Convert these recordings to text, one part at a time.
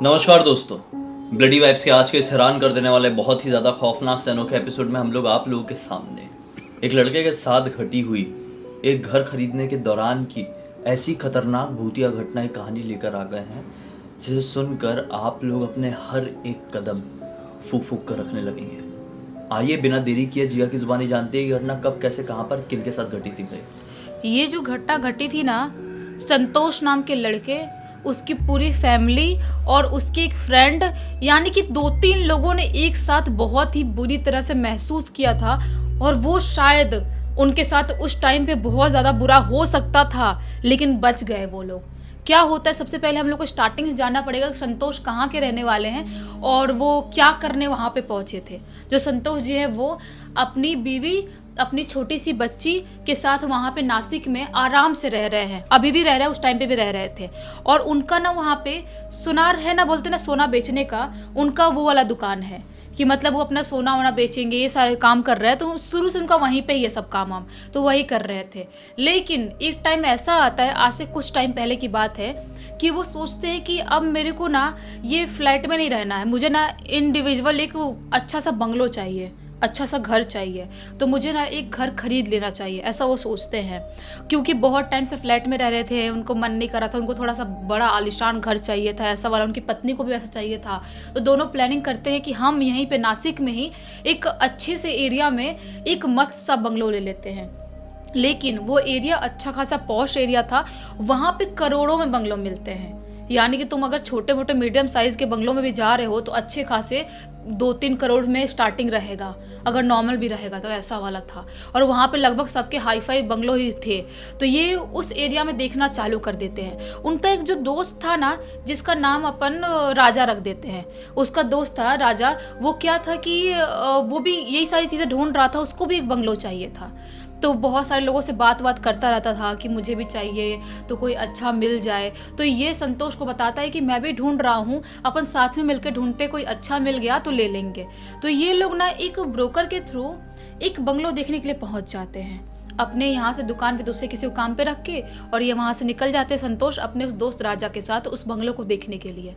नमस्कार दोस्तों। Bloody vibes के आज के इस हैरान कर देने वाले बहुत ही ज़्यादा खौफनाक से अनोखे एपिसोड में हम लोग आप लोगों के सामने एक लड़के के साथ घटी हुई एक घर खरीदने के दौरान की ऐसी खतरनाक भूतिया घटना की कहानी लेकर आ गए हैं जिसे सुनकर आप लोग अपने हर एक कदम फूक फूक कर रखने लगेंगे। आइए बिना देरी किए जिया की जुबानी जानते हैं कि घटना कब कैसे कहाँ पर किन के साथ घटी थी भाई। ये जो घटना घटी थी ना, संतोष नाम के लड़के, उसकी पूरी फैमिली और उसके एक फ्रेंड, यानी कि 2-3 लोगों ने एक साथ बहुत ही बुरी तरह से महसूस किया था। और वो शायद उनके साथ उस टाइम पे बहुत ज़्यादा बुरा हो सकता था, लेकिन बच गए वो लोग। क्या होता है, सबसे पहले हम लोग को स्टार्टिंग से जानना पड़ेगा कि संतोष कहाँ के रहने वाले हैं और वो क्या करने वहाँ पे पहुँचे थे। जो संतोष जी हैं वो अपनी बीवी, अपनी छोटी सी बच्ची के साथ वहाँ पे नासिक में आराम से रह रहे हैं। अभी भी रह रहे हैं, उस टाइम पे भी रह रहे थे। और उनका ना वहाँ पे सुनार है ना, बोलते ना सोना बेचने का, उनका वो वाला दुकान है कि मतलब वो अपना सोना वोना बेचेंगे, ये सारे काम कर रहे हैं। तो शुरू से उनका वहीं पे ये सब काम तो वही कर रहे थे। लेकिन एक टाइम ऐसा आता है, आज से कुछ टाइम पहले की बात है, कि वो सोचते हैं कि अब मेरे को ना ये फ्लैट में नहीं रहना है, मुझे ना इंडिविजुअल एक अच्छा सा बंगलो चाहिए, अच्छा सा घर चाहिए। तो मुझे ना एक घर खरीद लेना चाहिए, ऐसा वो सोचते हैं। क्योंकि बहुत टाइम से फ्लैट में रह रहे थे, उनको मन नहीं कर रहा था, उनको थोड़ा सा बड़ा आलीशान घर चाहिए था, ऐसा वाला। उनकी पत्नी को भी ऐसा चाहिए था। तो दोनों प्लानिंग करते हैं कि हम यहीं पे नासिक में ही एक अच्छे से एरिया में एक मस्त सा बंगलो ले लेते हैं। लेकिन वो एरिया अच्छा खासा पॉश एरिया था, वहाँ पे करोड़ों में बंगलो मिलते हैं। यानी कि तुम अगर छोटे मोटे मीडियम साइज़ के बंगलों में भी जा रहे हो तो अच्छे खासे 2-3 करोड़ में स्टार्टिंग रहेगा, अगर नॉर्मल भी रहेगा तो ऐसा वाला था। और वहाँ पे लगभग सबके हाई फाई बंगलो ही थे। तो ये उस एरिया में देखना चालू कर देते हैं। उनका एक जो दोस्त था ना, जिसका नाम अपन राजा रख देते हैं, उसका दोस्त था राजा। वो क्या था कि वो भी यही सारी चीज़ें ढूंढ रहा था, उसको भी एक बंगलो चाहिए था। तो बहुत सारे लोगों से बात करता रहता था कि मुझे भी चाहिए, तो कोई अच्छा मिल जाए। तो ये संतोष को बताता है कि मैं भी ढूंढ रहा हूँ, अपन साथ में मिलकर ढूंढते, कोई अच्छा मिल गया तो ले लेंगे। तो ये लोग ना एक ब्रोकर के थ्रू एक बंगलो देखने के लिए पहुँच जाते हैं, अपने यहाँ से दुकान पे दूसरे किसी को काम पे रख के। और ये वहाँ से निकल जाते हैं संतोष अपने उस दोस्त राजा के साथ उस बंगलो को देखने के लिए।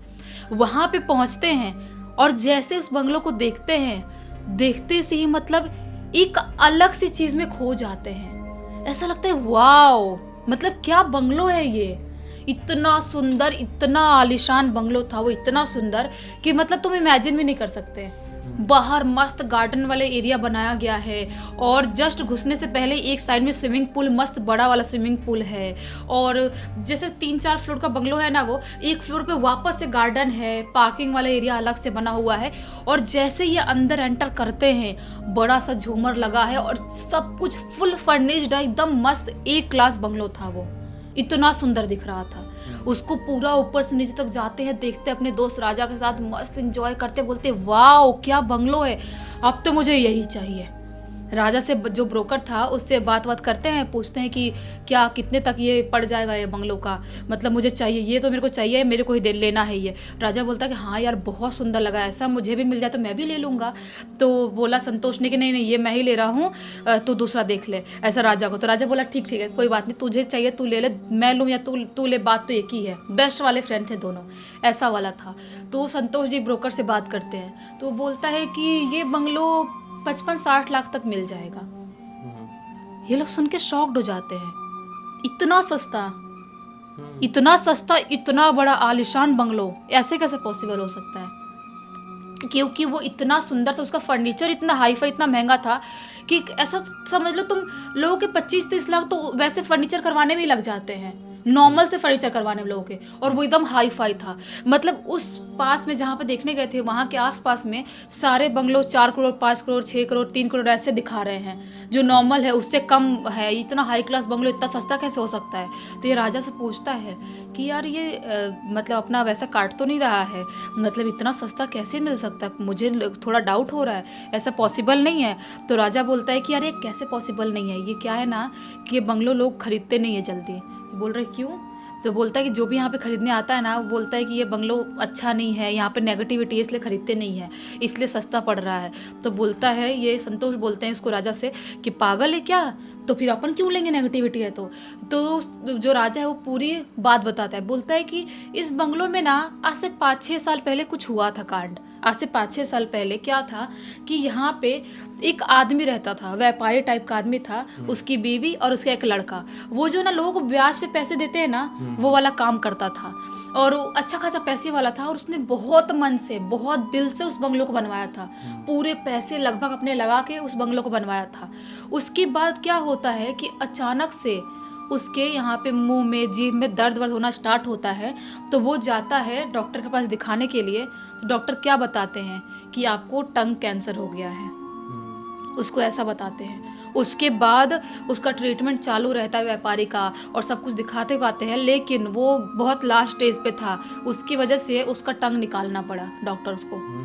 वहाँ पे पहुँचते हैं और जैसे उस बंगलो को देखते हैं, देखते से ही मतलब एक अलग सी चीज में खो जाते हैं। ऐसा लगता है वाओ, मतलब क्या बंगलो है ये। इतना सुंदर, इतना आलीशान बंगलो था वो, इतना सुंदर कि मतलब तुम इमेजिन भी नहीं कर सकते। बाहर मस्त गार्डन वाले एरिया बनाया गया है और जस्ट घुसने से पहले एक साइड में स्विमिंग पूल, मस्त बड़ा वाला स्विमिंग पूल है। और जैसे 3-4 फ्लोर का बंगलो है ना, वो एक फ्लोर पे वापस से गार्डन है, पार्किंग वाला एरिया अलग से बना हुआ है। और जैसे ये अंदर एंटर करते हैं, बड़ा सा झूमर लगा है और सब कुछ फुल फर्निश्ड है, एकदम मस्त एक क्लास बंगलो था वो। इतना सुंदर दिख रहा था। उसको पूरा ऊपर से नीचे तक जाते हैं, देखते अपने दोस्त राजा के साथ, मस्त एंजॉय करते, बोलते वाओ क्या बंगलो है, अब तो मुझे यही चाहिए। राजा से जो ब्रोकर था उससे बात करते हैं, पूछते हैं कि क्या कितने तक ये पड़ जाएगा ये बंगलो का, मतलब मुझे चाहिए, ये तो मेरे को चाहिए, मेरे को ही दे लेना है ये। राजा बोलता है कि हाँ यार बहुत सुंदर लगा, ऐसा मुझे भी मिल जाए तो मैं भी ले लूँगा। तो बोला संतोष ने कि नहीं नहीं ये मैं ही ले रहा हूँ, तू दूसरा देख ले, ऐसा राजा को। तो राजा बोला ठीक ठीक है, कोई बात नहीं, तुझे चाहिए तू ले ले, मैं लूँ या तू ले, बात तो एक ही है। बेस्ट वाले फ्रेंड थे दोनों, ऐसा वाला था। तो संतोष जी ब्रोकर से बात करते हैं तो बोलता है कि ये बंगलो 55-60 लाख तक मिल जाएगा। ये लोग सुन के शॉक्ड हो जाते हैं, इतना सस्ता, इतना सस्ता, इतना बड़ा आलीशान बंगलो ऐसे कैसे पॉसिबल हो सकता है। क्योंकि वो इतना सुंदर था, उसका फर्नीचर इतना हाई फाई, इतना महंगा था कि ऐसा समझ लो तुम, लोगों के 25-30 लाख तो वैसे फर्नीचर करवाने में ही लग जाते हैं, नॉर्मल से फर्नीचर करवाने में लोगों के। और वो एकदम हाई फाई था। मतलब उस पास में जहाँ पे देखने गए थे, वहाँ के आसपास में सारे बंगलो 4 करोड़, 5 करोड़, 6 करोड़, 3 करोड़ ऐसे दिखा रहे हैं, जो नॉर्मल है उससे कम है। इतना हाई क्लास बंगलो इतना सस्ता कैसे हो सकता है। तो ये राजा से पूछता है कि यार ये मतलब अपना वैसा काट तो नहीं रहा है, मतलब इतना सस्ता कैसे मिल सकता है, मुझे थोड़ा डाउट हो रहा है, ऐसा पॉसिबल नहीं है। तो राजा बोलता है कि यार ये कैसे पॉसिबल नहीं है, ये क्या है ना कि ये बंगलो लोग खरीदते नहीं है जल्दी। बोल रहे क्यों, तो बोलता है कि जो भी यहाँ पे खरीदने आता है ना, वो बोलता है कि ये बंगलो अच्छा नहीं है, यहाँ पे नेगेटिविटी है, इसलिए खरीदते नहीं है, इसलिए सस्ता पड़ रहा है। तो बोलता है, ये संतोष बोलते हैं इसको राजा से कि पागल है क्या, तो फिर अपन क्यों लेंगे, नेगेटिविटी है तो जो राजा है वो पूरी बात बताता है। बोलता है कि इस बंगलों में ना आज से 5-6 साल पहले कुछ हुआ था कांड। आज से 5-6 साल पहले क्या था कि यहाँ पे एक आदमी रहता था, व्यापारी टाइप का आदमी था, उसकी बीवी और उसका एक लड़का। वो जो ना लोगों को ब्याज पे पैसे देते हैं ना, वो वाला काम करता था और वो अच्छा खासा पैसे वाला था। और उसने बहुत मन से, बहुत दिल से उस बंगलों को बनवाया था, पूरे पैसे लगभग अपने लगा के उस बंगलों को बनवाया था। उसके बाद क्या होता है कि अचानक से उसके यहाँ पे मुंह में, जीभ में दर्द होना स्टार्ट होता है। तो वो जाता है डॉक्टर के पास दिखाने के लिए। तो डॉक्टर क्या बताते हैं कि आपको टंग कैंसर हो गया है, उसको ऐसा बताते हैं। उसके बाद उसका ट्रीटमेंट चालू रहता है व्यापारी का, और सब कुछ दिखाते हुए हैं, लेकिन वो बहुत लास्ट स्टेज पे था। उसकी वजह से उसका टंग निकालना पड़ा डॉक्टर्स को।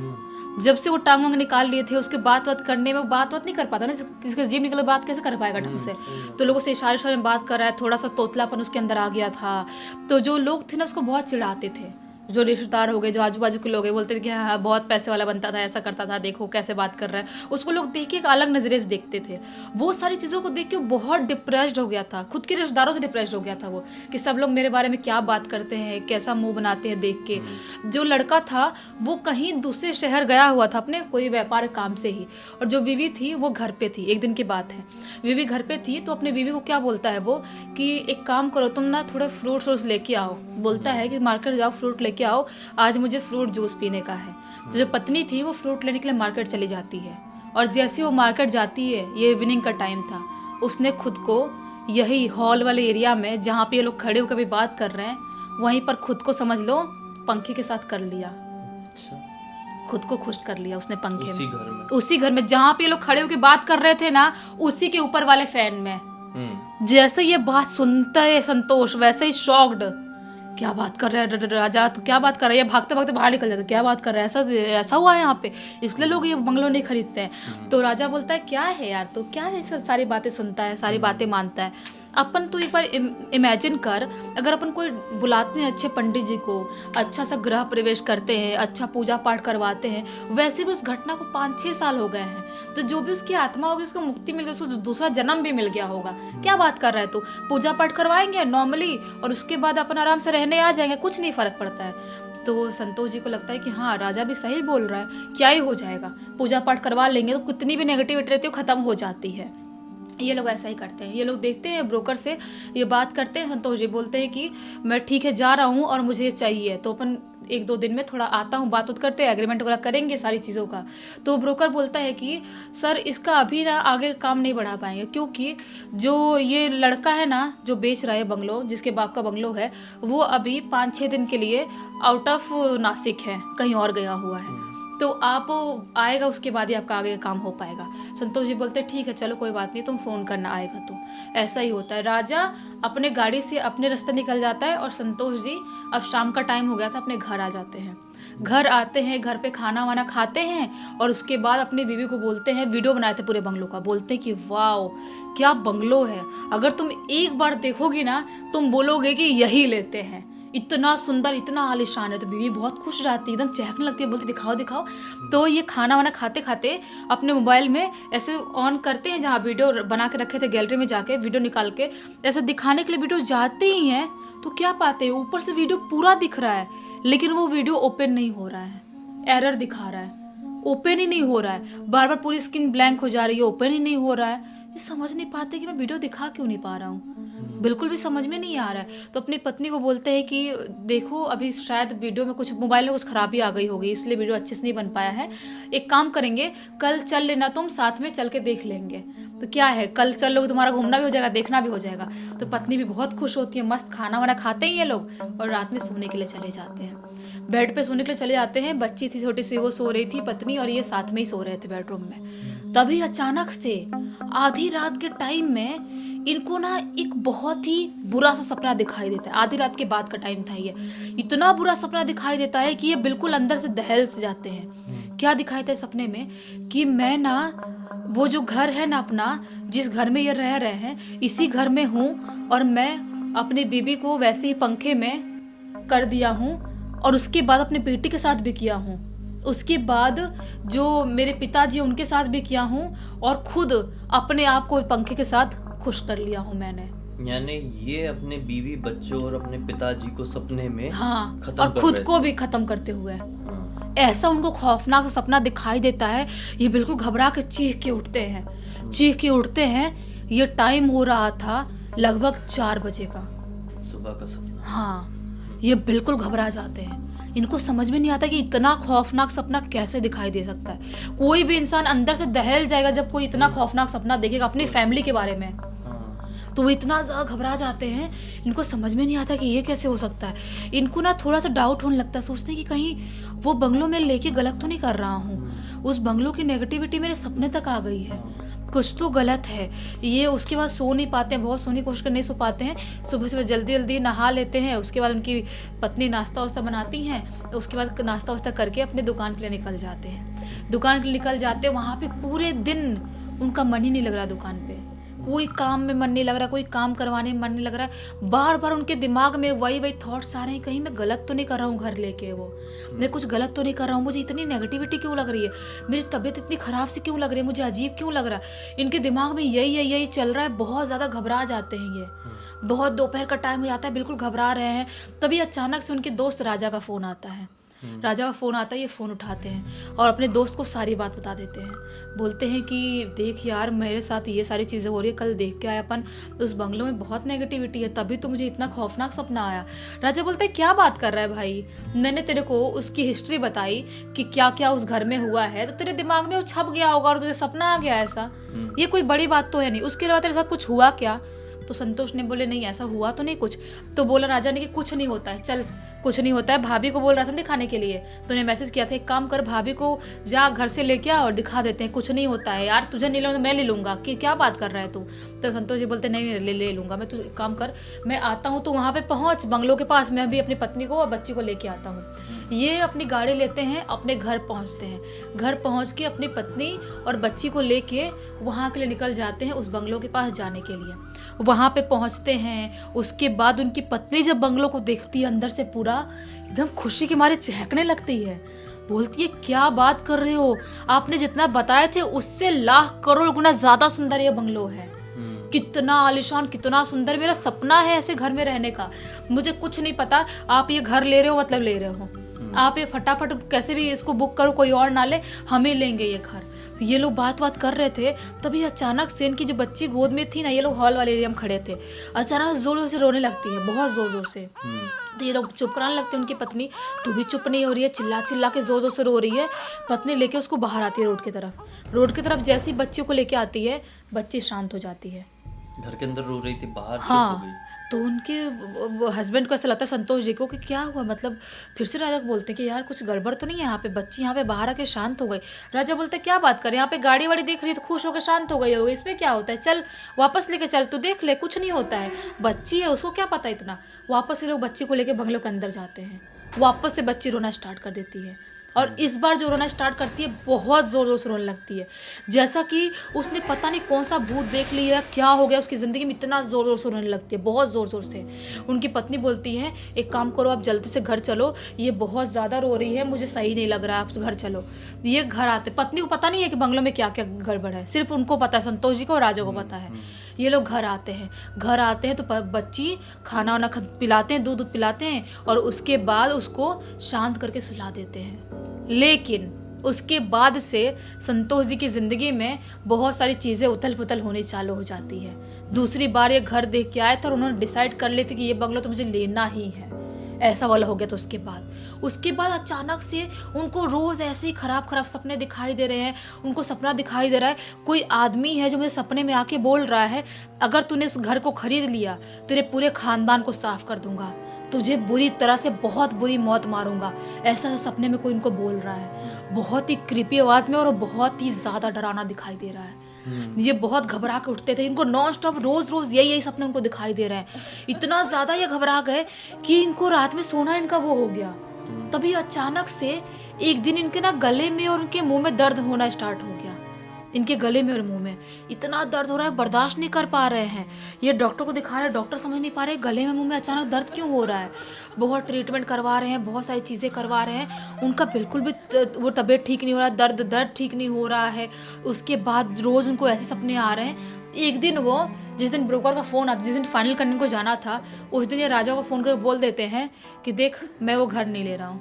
जब से वो टांग वांग निकाल लिए थे, उसके बात करने में वो बात नहीं कर पाता ना, किसके जीभ निकले बात कैसे कर पाएगा ढंग से। तो लोगों से इशारे में बात कर रहा है, थोड़ा सा तोतलापन उसके अंदर आ गया था। तो जो लोग थे ना उसको बहुत चिढ़ाते थे, जो रिश्तेदार हो गए, जो आजू बाजू के लोग हैं, बोलते थे कि हाँ बहुत पैसे वाला बनता था, ऐसा करता था, देखो कैसे बात कर रहा है। उसको लोग देख के एक अलग नज़रिए से देखते थे। वो सारी चीज़ों को देख के बहुत डिप्रेस्ड हो गया था, खुद के रिश्तेदारों से डिप्रेस्ड हो गया था वो, कि सब लोग मेरे बारे में क्या बात करते हैं, कैसा मुंह बनाते हैं देख के। जो लड़का था वो कहीं दूसरे शहर गया हुआ था अपने कोई व्यापार काम से ही, और जो बीवी थी वो घर पे थी। एक दिन की बात है, बीवी घर पे थी, तो अपने बीवी को क्या बोलता है वो कि एक काम करो तुम ना, थोड़े फ्रूट्स लेके आओ। बोलता है कि मार्केट जाओ, फ्रूट लेके आओ, आज मुझे फ्रूट जूस पीने का है। तो जो पत्नी थी वो फ्रूट लेने के लिए मार्केट चली जाती है, और जैसे वो मार्केट जाती है, ये इवनिंग का टाइम था, उसने खुद को यही हॉल वाले एरिया में जहाँ पे ये लोग खड़े होकर भी बात कर रहे हैं, वहीं पर खुद को समझ लो पंखे के साथ कर लिया। खुद को खुश कर लिया उसने पंखे में, उसी घर में जहाँ पे ये लोग खड़े होकर बात कर रहे थे ना, उसी के ऊपर वाले फैन में। जैसे ये बात सुनता है संतोष, वैसे ही शॉक्ड, क्या बात कर रहा है राजा, तो क्या बात कर रहा है, भागते भागते बाहर निकल जाते, क्या बात कर रहा है, ऐसा हुआ है यहाँ पे, इसलिए लोग ये बंगलो नहीं खरीदते हैं। तो राजा बोलता है क्या है यार, तो क्या है, सारी बातें सुनता है, सारी बातें मानता है। अपन तो एक बार इमेजिन कर, अगर अपन कोई बुलाते हैं अच्छे पंडित जी को, अच्छा सा गृह प्रवेश करते हैं, अच्छा पूजा पाठ करवाते हैं, वैसे भी उस घटना को 5-6 साल हो गए हैं, तो जो भी उसकी आत्मा होगी उसको मुक्ति मिल गई, उसको दूसरा जन्म भी मिल गया होगा। क्या बात कर रहा है, तो पूजा पाठ करवाएंगे नॉर्मली, और उसके बाद अपन आराम से रहने आ जाएंगे, कुछ नहीं फर्क पड़ता है। तो संतोष जी को लगता है कि हाँ राजा भी सही बोल रहा है, क्या ही हो जाएगा, पूजा पाठ करवा लेंगे तो कितनी भी नेगेटिविटी रहती है वो खत्म हो जाती है। ये लोग ऐसा ही करते हैं। ये लोग देखते हैं ब्रोकर से ये बात करते हैं, संतोष जी बोलते हैं कि मैं ठीक है जा रहा हूँ और मुझे ये चाहिए, तो अपन 1-2 दिन में थोड़ा आता हूँ, बात करते हैं, एग्रीमेंट वगैरह करेंगे सारी चीज़ों का। तो ब्रोकर बोलता है कि सर इसका अभी ना आगे काम नहीं बढ़ा पाएंगे, क्योंकि जो ये लड़का है ना जो बेच रहा है बंगलो, जिसके बाप का बंगलो है, वो अभी 5-6 दिन के लिए आउट ऑफ नासिक है, कहीं और गया हुआ है, तो आप आएगा उसके बाद ही आपका आगे काम हो पाएगा। संतोष जी बोलते ठीक है चलो कोई बात नहीं, तुम फ़ोन करना आएगा तो। ऐसा ही होता है। राजा अपने गाड़ी से अपने रास्ते निकल जाता है, और संतोष जी अब शाम का टाइम हो गया था, अपने घर आ जाते हैं। घर आते हैं, घर पे खाना वाना खाते हैं, और उसके बाद अपनी बीवी को बोलते हैं, वीडियो बनाए थे पूरे बंगलों का, बोलते हैं कि वाओ क्या बंगलो है, अगर तुम एक बार देखोगी ना तुम बोलोगे कि यही लेते हैं, इतना सुंदर, इतना आलीशान है। तो बीवी बहुत खुश रहती है, एकदम चहकने लगती है, बोलती दिखाओ दिखाओ। तो ये खाना वाना खाते खाते अपने मोबाइल में ऐसे ऑन करते हैं, जहाँ वीडियो बना के रखे थे गैलरी में जाके वीडियो निकाल के ऐसे दिखाने के लिए वीडियो जाते ही हैं, तो क्या पाते हैं ऊपर से वीडियो पूरा दिख रहा है, लेकिन वो वीडियो ओपन नहीं हो रहा है, एरर दिखा रहा है, ओपन ही नहीं हो रहा है, बार बार पूरी स्क्रीन ब्लैंक हो जा रही है, ओपन ही नहीं हो रहा है। ये समझ नहीं पाते कि मैं वीडियो दिखा क्यों नहीं पा रहा हूँ, बिल्कुल भी समझ में नहीं आ रहा है। तो अपनी पत्नी को बोलते हैं कि देखो अभी शायद वीडियो में कुछ, मोबाइल में कुछ खराबी आ गई होगी, इसलिए वीडियो अच्छे से नहीं बन पाया है। एक काम करेंगे, कल चल लेना, तुम साथ में चल के देख लेंगे। तो क्या है, कल चल लोगे, तुम्हारा घूमना भी हो जाएगा, देखना भी हो जाएगा। तो पत्नी भी बहुत खुश होती है, मस्त खाना वाना खाते हैं ये लोग, और रात में सोने के लिए चले जाते हैं। बेड पे सोने के लिए चले जाते हैं। बच्ची थी छोटी सी, वो सो रही थी, पत्नी और ये साथ में ही सो रहे थे बेडरूम में। तभी अचानक से आधी रात के टाइम में इनको ना एक बहुत ही बुरा सा सपना दिखाई देता है। आधी रात के बाद का टाइम था ये, इतना बुरा सपना दिखाई देता है कि ये बिल्कुल अंदर से दहल से जाते हैं। क्या दिखाई देता है सपने में कि मैं ना वो जो घर है ना अपना, जिस घर में ये रह रहे हैं, इसी घर में हूँ, और मैं अपनी बीबी को वैसे ही पंखे में कर दिया हूँ और उसके बाद अपने बेटी के साथ भी किया हूँ। उसके बाद जो मेरे पिताजी उनके साथ भी किया हूँ और खुद अपने आप को पंखे के साथ खुश कर लिया हूँ मैंने। यानी ये अपने बीवी बच्चों और अपने पिताजी को सपने में हाँ, खत्म और कर खुद रहे को थे। भी खत्म करते हुए। हाँ। ऐसा उनको खौफनाक सा सपना दिखाई देता है, ये बिल्कुल घबरा के चीख के उठते हैं। ये टाइम हो रहा था लगभग 4 बजे का, सुबह का सपना। हाँ, ये बिल्कुल घबरा जाते हैं। इनको समझ में नहीं आता कि इतना खौफनाक सपना कैसे दिखाई दे सकता है। कोई भी इंसान अंदर से दहल जाएगा जब कोई इतना खौफनाक सपना देखेगा अपनी फैमिली के बारे में। हाँ। तो वो इतना ज़्यादा घबरा जाते हैं, इनको समझ में नहीं आता कि ये कैसे हो सकता है। इनको ना थोड़ा सा डाउट होने लगता है, सोचते हैं कि कहीं वो बंगलो में लेके गलत तो नहीं कर रहा हूँ, उस बंगलो की नेगेटिविटी मेरे सपने तक आ गई है, कुछ तो गलत है। ये उसके बाद सो नहीं पाते हैं, बहुत सोने की कोशिश कर नहीं सो पाते हैं। सुबह सुबह जल्दी जल्दी नहा लेते हैं, उसके बाद उनकी पत्नी नाश्ता वास्ता बनाती हैं, उसके बाद नाश्ता वास्ता करके अपने दुकान के लिए निकल जाते हैं। दुकान के लिए निकल जाते हैं, वहाँ पे पूरे दिन उनका मन ही नहीं लग रहा दुकान पे, कोई काम में मन नहीं लग रहा, कोई काम करवाने में मन नहीं लग रहा। बार बार उनके दिमाग में वही थॉट्स आ रहे हैं, कहीं मैं गलत तो नहीं कर रहा हूँ घर लेके, मैं कुछ गलत तो नहीं कर रहा हूँ, मुझे इतनी नेगेटिविटी क्यों लग रही है, मेरी तबीयत इतनी ख़राब सी क्यों लग रही है, मुझे अजीब क्यों लग रहा है। इनके दिमाग में यही चल रहा है। बहुत ज़्यादा घबरा जाते हैं ये। बहुत दोपहर का टाइम हो जाता है, बिल्कुल घबरा रहे हैं। तभी अचानक से उनके दोस्त राजा का फ़ोन आता है। ये फ़ोन उठाते हैं और अपने दोस्त को सारी बात बता देते हैं। बोलते हैं कि देख यार, मेरे साथ ये सारी चीज़ें हो रही है, कल देख के आए अपन, उस बंगलों में बहुत नेगेटिविटी है, तभी तो मुझे इतना खौफनाक सपना आया। राजा बोलता है क्या बात कर रहा है भाई, मैंने तेरे को उसकी हिस्ट्री बताई कि क्या क्या उस घर में हुआ है, तो तेरे दिमाग में वो छप गया होगा और तुझे सपना आ गया ऐसा। ये कोई बड़ी बात तो है नहीं, उसके अलावा तेरे साथ कुछ हुआ क्या। तो संतोष ने बोले नहीं, ऐसा हुआ तो नहीं कुछ। तो बोला राजा ने कि कुछ नहीं होता है, चल कुछ नहीं होता है, भाभी को बोल रहा था दिखाने के लिए, तो उन्हें मैसेज किया था एक काम कर, भाभी को जा घर से लेके आ और दिखा देते हैं, कुछ नहीं होता है यार, तुझे नहीं लूँगा मैं ले लूँगा, कि क्या बात कर रहा है तू। तो संतोष जी बोलते नहीं ले लूँगा मैं, तू एक काम कर, मैं आता हूँ, तो वहाँ पे पहुँच बंगलों के पास, मैं भी अपनी पत्नी को और बच्ची को लेके आता हूँ। ये अपनी गाड़ी लेते हैं, अपने घर पहुँचते हैं। घर पहुँच के अपनी पत्नी और बच्ची को लेके वहाँ के लिए निकल जाते हैं उस बंगलों के पास जाने के लिए। वहाँ पे पहुँचते हैं, उसके बाद उनकी पत्नी जब बंगलों को देखती है अंदर से पूरा एकदम खुशी के मारे चहकने लगती है। बोलती है क्या बात कर रहे हो, आपने जितना बताए थे उससे लाख करोड़ गुना ज़्यादा सुंदर ये बंगलो है, कितना आलीशान, कितना सुंदर, मेरा सपना है ऐसे घर में रहने का। मुझे कुछ नहीं पता, आप ये घर ले रहे हो मतलब ले रहे हो, आप ये फटाफट कैसे भी इसको बुक करो, कोई और ना ले, हम ही लेंगे ये घर। तो ये लोग बात कर रहे थे, तभी अचानक से इनकी जो बच्ची गोद में थी ना, ये लोग हॉल वाले एरिया में खड़े थे, अचानक जोर जोर से रोने लगती है, बहुत जोर जोर से। तो ये लोग चुप कराने लगते हैं, उनकी पत्नी तू भी चुप नहीं हो रही है, चिल्ला चिल्ला के जोर जोर से रो रही है। पत्नी लेके उसको बाहर आती है रोड की तरफ जैसे ही बच्ची को लेके आती है, बच्ची शांत हो जाती है। घर के अंदर रो रही थी, बाहर चुप हाँ, हो गई। तो उनके हस्बैंड को ऐसा लगता है संतोष जी को कि क्या हुआ, मतलब फिर से राजा को बोलते हैं कि यार कुछ गड़बड़ तो नहीं है यहाँ पे, बच्ची यहाँ पे बाहर आके शांत हो गई। राजा बोलते क्या बात कर, यहाँ पे गाड़ी वाड़ी देख रही तो खुश होकर शांत हो गई होगी, इसमें क्या होता है, चल वापस लेके चल, तू देख ले कुछ नहीं होता है, बच्ची है उसको क्या पता इतना। वापस से लोग बच्ची को लेके बंगलों के अंदर जाते हैं, वापस से बच्ची रोना स्टार्ट कर देती है, और इस बार जो रोना स्टार्ट करती है बहुत ज़ोर ज़ोर से रोने लगती है, जैसा कि उसने पता नहीं कौन सा भूत देख लिया, क्या हो गया उसकी ज़िंदगी में, इतना ज़ोर ज़ोर से रोने लगती है, बहुत ज़ोर ज़ोर से। उनकी पत्नी बोलती है एक काम करो, आप जल्दी से घर चलो, ये बहुत ज़्यादा रो रही है, मुझे सही नहीं लग रहा है, आप घर चलो। ये घर आते, पत्नी को पता नहीं है कि बंगलों में क्या क्या गड़बड़ है, सिर्फ उनको पता है, संतोष जी को और राजा को पता है। ये लोग घर आते हैं तो बच्ची खाना वाना पिलाते हैं, दूध पिलाते हैं, और उसके बाद उसको शांत करके सुला देते हैं। लेकिन उसके बाद से संतोष जी की ज़िंदगी में बहुत सारी चीज़ें उथल पुथल होनी चालू हो जाती है। दूसरी बार ये घर देख के आए थे और उन्होंने डिसाइड कर लिए थे कि ये बंगलो तो मुझे लेना ही है, ऐसा वाला हो गया। तो उसके बाद अचानक से उनको रोज़ ऐसे ही खराब सपने दिखाई दे रहे हैं। उनको सपना दिखाई दे रहा है कोई आदमी है जो मुझे सपने में आके बोल रहा है, अगर तूने इस घर को खरीद लिया तेरे पूरे ख़ानदान को साफ कर दूंगा, तुझे बुरी तरह से बहुत बुरी मौत मारूंगा, ऐसा सपने में कोई इनको बोल रहा है, बहुत ही क्रीपी आवाज़ में, और बहुत ही ज़्यादा डरावना दिखाई दे रहा है। ये बहुत घबरा के उठते थे, इनको नॉन स्टॉप रोज़ यही सपने उनको दिखाई दे रहे हैं। इतना ज़्यादा ये घबरा गए कि इनको रात में सोना इनका वो हो गया। तभी अचानक से एक दिन इनके ना गले में और उनके मुंह में दर्द होना स्टार्ट हो गया, इनके गले में और मुंह में इतना दर्द हो रहा है, बर्दाश्त नहीं कर पा रहे हैं। ये डॉक्टर को दिखा रहे हैं, डॉक्टर समझ नहीं पा रहे गले में मुंह में अचानक दर्द क्यों हो रहा है। बहुत ट्रीटमेंट करवा रहे हैं, बहुत सारी चीज़ें करवा रहे हैं, उनका बिल्कुल भी वो तबीयत ठीक नहीं हो रहा, दर्द ठीक नहीं हो रहा है। उसके बाद रोज़ उनको ऐसे सपने आ रहे हैं। एक दिन वो जिस दिन ब्रोकर का फ़ोन आता, जिस दिन फाइनल करने को जाना था, उस दिन ये राजा को फ़ोन करके बोल देते हैं कि देख मैं वो घर नहीं ले रहा हूँ,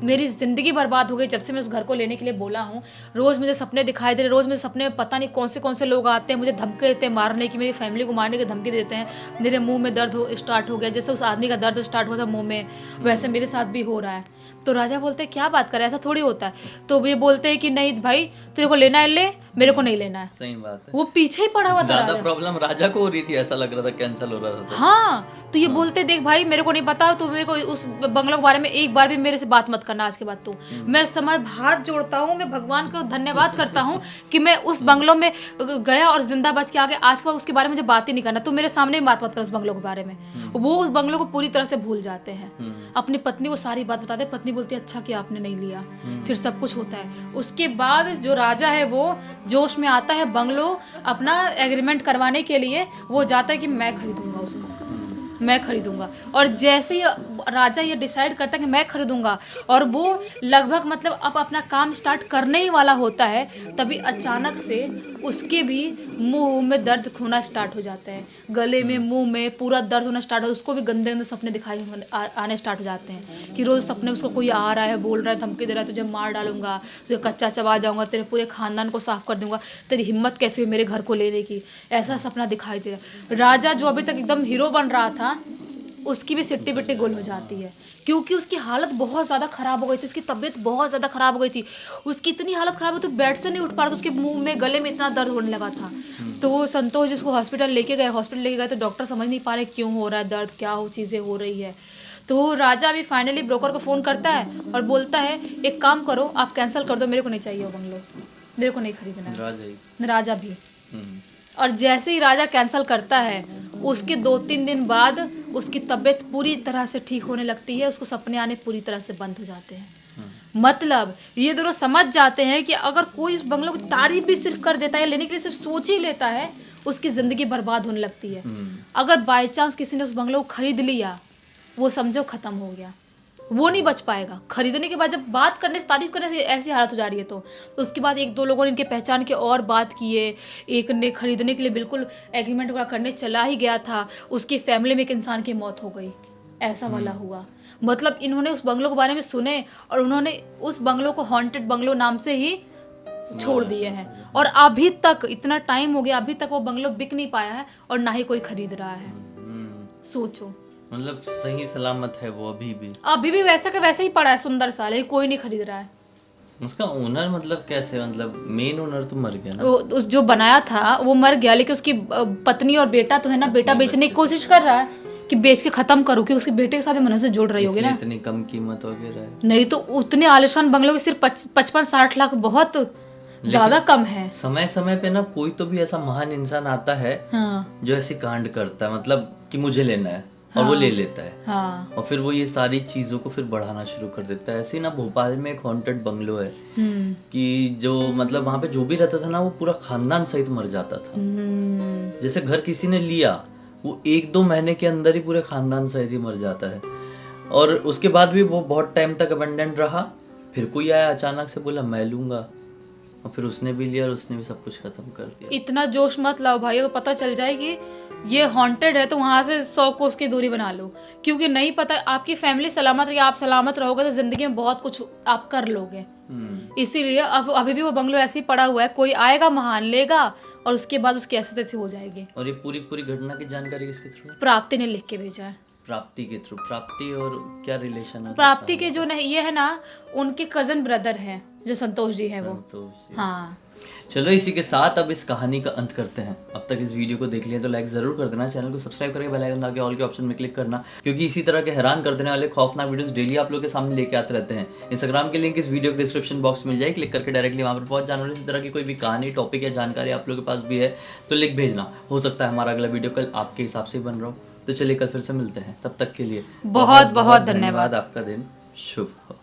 मेरी ज़िंदगी बर्बाद हो गई जब से मैं उस घर को लेने के लिए बोला हूँ। रोज़ मुझे सपने दिखाई दे रहे, रोज़ मुझे सपने में पता नहीं कौन से लोग आते हैं, मुझे धमकी देते हैं मारने की, मेरी फैमिली को मारने की धमकी देते हैं। मेरे मुंह में दर्द स्टार्ट हो गया, जैसे उस आदमी का दर्द स्टार्ट हुआ था मुंह में, वैसे मेरे साथ भी हो रहा है। तो राजा बोलते हैं क्या बात कर, ऐसा थोड़ी होता है। तो ये बोलते हैं कि नहीं भाई तेरे को लेना है ले, मेरे को नहीं लेना है। सही बात है। वो पीछे ही पड़ा हुआ था। ज्यादा प्रॉब्लम राजा को हो रही थी, ऐसा लग रहा था कैंसिल हो रहा था तो। हाँ, तो ये बोलते देख भाई मेरे को नहीं पता, तू मेरे को उस बंगलों के बारे में एक बार भी मेरे से बात मत करना आज के बाद तू। मैं समय हाथ जोड़ता हूँ, मैं भगवान को धन्यवाद करता हूँ कि मैं उस बंगलों में गया और जिंदा बच के आ गया। आज के बाद उसके बारे में मुझे बात ही नहीं करना, तू मेरे सामने बात मत कर उस बंगलों के बारे में। वो उस बंगलों को पूरी तरह से भूल जाते हैं। अपनी पत्नी को सारी बात बताते, पत्नी बोलती है अच्छा किया आपने नहीं लिया। फिर सब कुछ होता है। उसके बाद जो राजा है वो जोश में आता है, बंगलो अपना एग्रीमेंट करवाने के लिए वो जाता है कि मैं खरीदूंगा उसे, मैं खरीदूंगा। और जैसे ही राजा ये डिसाइड करता है कि मैं खरीदूंगा और वो लगभग मतलब अब अपना काम स्टार्ट करने ही वाला होता है, तभी अचानक से उसके भी मुंह में दर्द होना स्टार्ट हो जाता है, गले में मुंह में पूरा दर्द होना स्टार्ट हो। उसको भी गंदे गंदे सपने दिखाई आने स्टार्ट हो जाते हैं कि रोज़ सपने उसको कोई आ रहा है, बोल रहा है, धमकी दे रहा है, तुझे मार डालूंगा, तुझे कच्चा चबा जाऊंगा, तेरे पूरे खानदान को साफ कर दूंगा, तेरी हिम्मत कैसे हुई मेरे घर को लेने की। ऐसा सपना दिखाई दे रहा है। राजा जो अभी तक एकदम हीरो बन रहा था, उसकी भी सिट्टी बिट्टी गोल हो जाती है, क्योंकि उसकी हालत बहुत ज़्यादा ख़राब हो गई थी, उसकी तबीयत बहुत ज़्यादा ख़राब हो गई थी। उसकी इतनी हालत ख़राब हुई तो बेड से नहीं उठ पा रहा था, उसके मुंह में गले में इतना दर्द होने लगा था। तो वो संतोष जिसको हॉस्पिटल लेके गए तो डॉक्टर समझ नहीं पा रहे क्यों हो रहा है दर्द, क्या हो चीज़ें हो रही है। तो राजा भी फाइनली ब्रोकर को फ़ोन करता है और बोलता है एक काम करो आप कैंसिल कर दो, मेरे को नहीं चाहिए वो बंगलो, मेरे को नहीं खरीदना। राजा भी। और जैसे ही राजा कैंसिल करता है उसके 2-3 दिन बाद उसकी तबीयत पूरी तरह से ठीक होने लगती है, उसको सपने आने पूरी तरह से बंद हो जाते हैं। मतलब ये दोनों समझ जाते हैं कि अगर कोई उस बंगलों की तारीफ भी सिर्फ कर देता है, लेने के लिए सिर्फ सोच ही लेता है, उसकी ज़िंदगी बर्बाद होने लगती है। अगर बाई चांस किसी ने उस बंगलों को खरीद लिया, वो समझो ख़त्म हो गया, वो नहीं बच पाएगा। खरीदने के बाद जब बात करने से, तारीफ करने से ऐसी हालत हो जा रही है तो उसके बाद 1-2 लोगों ने इनके पहचान के और बात किए। एक ने खरीदने के लिए बिल्कुल एग्रीमेंट वगैरह करने चला ही गया था, उसकी फैमिली में एक इंसान की मौत हो गई, ऐसा वाला हुआ। मतलब इन्होंने उस बंगलों के बारे में सुने और उन्होंने उस बंगलों को हॉन्टेड बंगलो नाम से ही छोड़ दिए हैं। और अभी तक इतना टाइम हो गया, अभी तक वो बंगलो बिक नहीं पाया है और ना ही कोई खरीद रहा है। सोचो, मतलब सही सलामत है वो अभी भी वैसा का वैसा ही पड़ा है, सुंदर सा, लेकिन कोई नहीं खरीद रहा है। उसका ओनर मतलब कैसे, मतलब मेन ओनर तो मर गया ना। उस जो बनाया था वो मर गया, लेकिन उसकी पत्नी और बेटा तो है ना, बेटा बेचने की कोशिश कर रहा है कि बेच के खत्म करो, कि उसके बेटे के साथ मनुष्य जोड़ रही होगी ना। इतनी कम कीमत वगैरह है, नहीं तो उतने आलिशान बंगलों की सिर्फ 55-60 लाख बहुत ज्यादा कम है। समय समय पे ना कोई तो भी ऐसा महान इंसान आता है जो ऐसी कांड करता है, मतलब कि मुझे लेना है और वो ले लेता है। और फिर वो ये सारी चीजों को फिर बढ़ाना शुरू कर देता है। ऐसे ही ना भोपाल में एक हॉन्टेड बंगलो है कि जो मतलब वहां पे जो भी रहता था ना वो पूरा खानदान सहित मर जाता था। जैसे घर किसी ने लिया, वो 1-2 महीने के अंदर ही पूरे खानदान सहित ही मर जाता है। और उसके बाद भी वो बहुत टाइम तक अबेंडेंट रहा। फिर कोई आया अचानक से बोला मैं लूंगा, और फिर उसने भी लिया और उसने भी सब कुछ खत्म कर दिया। इतना जोश मत लाओ भाई, पता चल जाएगी ये हॉन्टेड है तो वहां से 100 कोस की दूरी बना लो, क्योंकि नहीं पता आपकी फैमिली सलामत रही, आप सलामत रहोगे तो जिंदगी में बहुत कुछ आप कर लोगे। इसीलिए अब अभी भी वो बंगलो ऐसे ही पड़ा हुआ है, कोई आएगा महान लेगा और उसके बाद उसकी ऐसी तैसी हो जाएगी। और ये पूरी घटना की जानकारी किसके थ्रू? प्राप्ति ने लिख के भेजा है। प्राप्ति के थ्रू? प्राप्ति और क्या रिलेशन है? प्राप्ति के जो ये है ना, उनके कजन ब्रदर हैं जो संतोष जी हैं वो। हाँ, चलो इसी के साथ अब इस कहानी का अंत करते हैं। अब तक इस वीडियो को देख लिया तो लाइक जरूर कर देना, चैनल को सब्सक्राइब करके बेल आइकन दबा के ऑल के ऑप्शन में क्लिक करना, क्योंकि इसी तरह के हैरान कर देने वाले खौफनाक वीडियोस डेली आप लोगों के सामने लेके आते रहते हैं। इंस्टाग्राम के लिंक इस वीडियो के डिस्क्रिप्शन बॉक्स में मिल जाए, क्लिक करके डायरेक्टली वहां पर पहुंच जाना। और इसी तरह की कोई भी कहानी, टॉपिक या जानकारी आप लोगों के पास भी है तो लिख भेजना, हो सकता है हमारा अगला वीडियो कल आपके हिसाब से बन रहा हो। तो चलिए कल फिर से मिलते हैं, तब तक के लिए बहुत बहुत धन्यवाद। आपका दिन शुभ हो।